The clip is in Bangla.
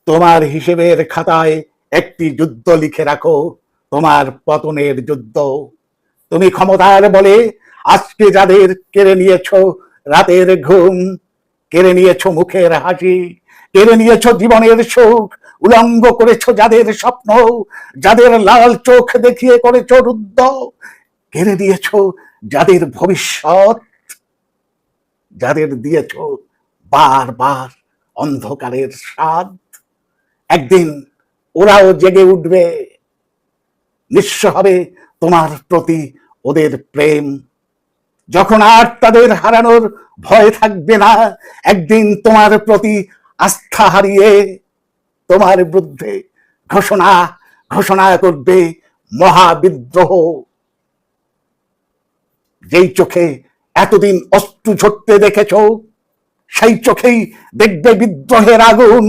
তোমার হিসেবের খাতায় একটি যুদ্ধ লিখে রাখো, তোমার পতনের যুদ্ধ। তুমি ক্ষমতার বলে আজকে যাদের কেড়ে নিয়েছ রাতের ঘুম, কেড়ে নিয়েছ মুখের হাসি, কেড়ে নিয়েছ জীবনের সুখ, উলঙ্গ করেছ যাদের স্বপ্ন, যাদের লাল চোখ দেখিয়ে করেছ রুদ্ধ, কেড়ে দিয়েছ যাদের ভবিষ্যৎ, যাদের দিয়েছ বারবার অন্ধকারের স্বাদ। একদিন ওরাও জেগে উঠবে, নিঃস্ব হবে তোমার প্রতি ওদের প্রেম। যখন আর তাদের হারানোর ভয় থাকবে না, একদিন তোমার প্রতি আস্থা হারিয়ে তোমার বিরুদ্ধে ঘোষণা ঘোষণা করবে মহাবিদ্রোহ। যেই চোখে এতদিন অশ্রু ঝরতে দেখেছ, সেই চোখেই দেখবে বিদ্রোহের আগুন।